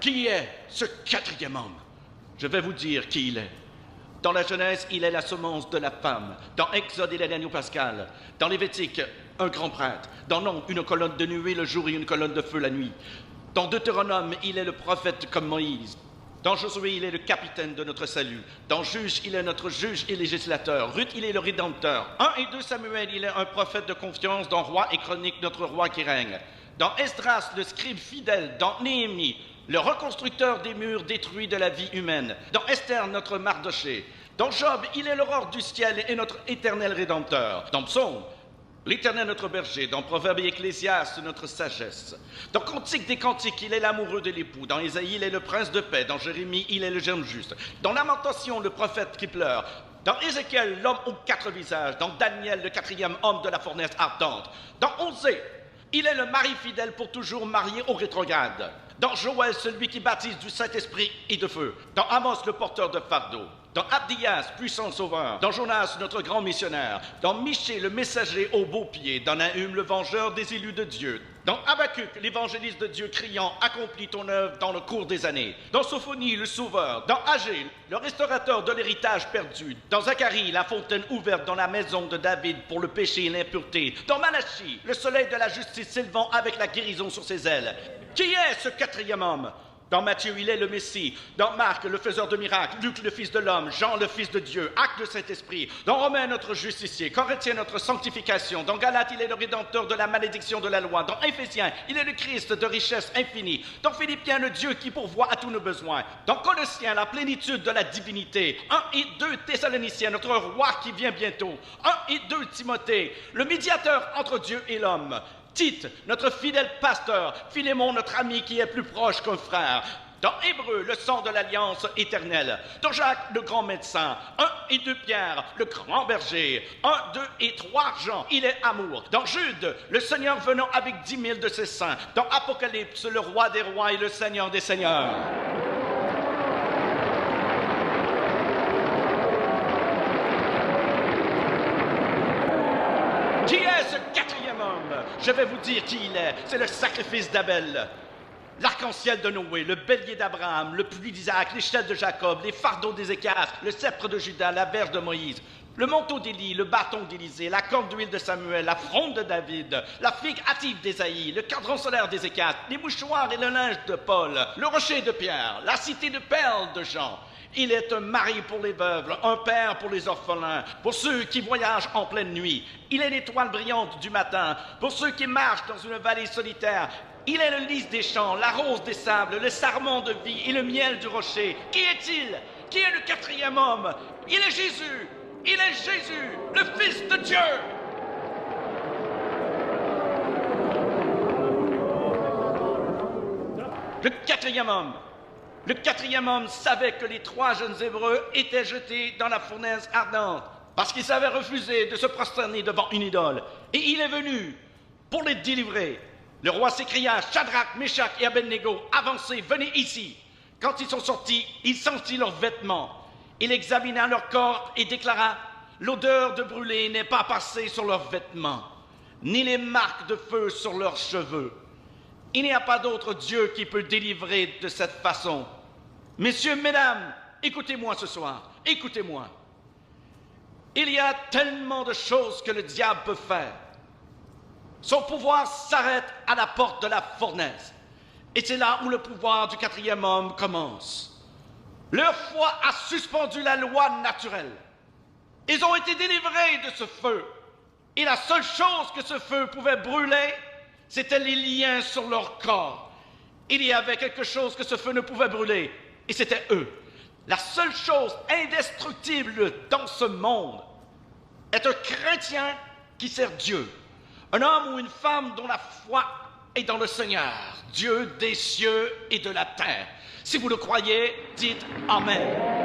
qui est ce quatrième homme? Je vais vous dire qui il est. Dans la Genèse, il est la semence de la femme. Dans Exode, il est l'agneau pascal. Dans Lévitique, un grand prêtre. Dans Nombre, une colonne de nuée le jour et une colonne de feu la nuit. Dans Deutéronome, il est le prophète comme Moïse. Dans Josué, il est le capitaine de notre salut. Dans Juge, il est notre juge et législateur. Ruth, il est le rédempteur. 1 et 2 Samuel, il est un prophète de confiance. Dans Roi et Chronique, notre roi qui règne. Dans Esdras, le scribe fidèle. Dans Néhémie, le reconstructeur des murs détruits de la vie humaine. Dans Esther, notre Mardoché. Dans Job, il est l'aurore du ciel et notre éternel rédempteur. Dans Psaume, l'Éternel notre berger. Dans Proverbe et Ecclésiaste, notre sagesse. Dans Cantique des Cantiques, il est l'amoureux de l'époux. Dans Ésaïe, il est le prince de paix. Dans Jérémie, il est le germe juste. Dans Lamentation, le prophète qui pleure. Dans Ézéchiel, l'homme aux 4 visages. Dans Daniel, le 4e homme de la fournaise ardente. Dans Osée, il est le mari fidèle pour toujours marié au rétrograde. Dans Joël, celui qui baptise du Saint-Esprit et de feu. Dans Amos, le porteur de fardeau. Dans Abdias, puissant sauveur. Dans Jonas, notre grand missionnaire. Dans Michée, le messager aux beaux pieds. Dans Nahum, le vengeur des élus de Dieu. Dans Habacuc, l'évangéliste de Dieu criant « Accomplis ton œuvre dans le cours des années ». Dans Sophonie, le sauveur. Dans Agé, le restaurateur de l'héritage perdu. Dans Zacharie, la fontaine ouverte dans la maison de David pour le péché et l'impureté. Dans Malachie, le soleil de la justice s'élevant avec la guérison sur ses ailes. Qui est ce quatrième homme? Dans Matthieu, il est le Messie. Dans Marc, le faiseur de miracles. Luc, le Fils de l'homme. Jean, le Fils de Dieu. Acte, le Saint-Esprit. Dans Romains, notre justicier. Corinthiens, notre sanctification. Dans Galates, il est le rédempteur de la malédiction de la loi. Dans Éphésiens, il est le Christ de richesse infinie. Dans Philippiens, le Dieu qui pourvoit à tous nos besoins. Dans Colossiens, la plénitude de la divinité. 1 et 2 Thessaloniciens, notre roi qui vient bientôt. 1 et 2 Timothée, le médiateur entre Dieu et l'homme. Tite, notre fidèle pasteur, Philémon, notre ami qui est plus proche qu'un frère. Dans Hébreu, le sang de l'alliance éternelle. Dans Jacques, le grand médecin. 1 et 2 Pierre, le grand berger. 1, 2 et 3 Jean, il est amour. Dans Jude, le Seigneur venant avec 10 000 de ses saints. Dans Apocalypse, le roi des rois et le Seigneur des seigneurs. Qui est ce quatrième homme? Je vais vous dire qui il est. C'est le sacrifice d'Abel. L'arc-en-ciel de Noé, le bélier d'Abraham, le puits d'Isaac, l'échelle de Jacob, les fardeaux d'Ézéchias, le sceptre de Judas, la verge de Moïse, le manteau d'Élie, le bâton d'Élisée, la corde d'huile de Samuel, la fronde de David, la figue hâtive d'Ésaïe, le cadran solaire d'Ézéchias, les mouchoirs et le linge de Paul, le rocher de Pierre, la cité de perles de Jean. Il est un mari pour les veuves, un père pour les orphelins, pour ceux qui voyagent en pleine nuit. Il est l'étoile brillante du matin, pour ceux qui marchent dans une vallée solitaire. Il est le lys des champs, la rose des sables, le sarment de vie et le miel du rocher. Qui est-il? Qui est le quatrième homme? Il est Jésus! Il est Jésus, le Fils de Dieu! Le quatrième homme. Le quatrième homme savait que les 3 jeunes Hébreux étaient jetés dans la fournaise ardente parce qu'ils avaient refusé de se prosterner devant une idole. Et il est venu pour les délivrer. Le roi s'écria, Shadrach, Meshach et Abednego, avancez, venez ici. Quand ils sont sortis, il sentit leurs vêtements. Il examina leur corps et déclara, l'odeur de brûlé n'est pas passée sur leurs vêtements, ni les marques de feu sur leurs cheveux. Il n'y a pas d'autre Dieu qui peut délivrer de cette façon. Messieurs, mesdames, écoutez-moi ce soir, écoutez-moi. Il y a tellement de choses que le diable peut faire. Son pouvoir s'arrête à la porte de la fournaise. Et c'est là où le pouvoir du quatrième homme commence. Leur foi a suspendu la loi naturelle. Ils ont été délivrés de ce feu. Et la seule chose que ce feu pouvait brûler, c'étaient les liens sur leur corps. Il y avait quelque chose que ce feu ne pouvait brûler, et c'était eux. La seule chose indestructible dans ce monde est un chrétien qui sert Dieu. Un homme ou une femme dont la foi est dans le Seigneur, Dieu des cieux et de la terre. Si vous le croyez, dites Amen.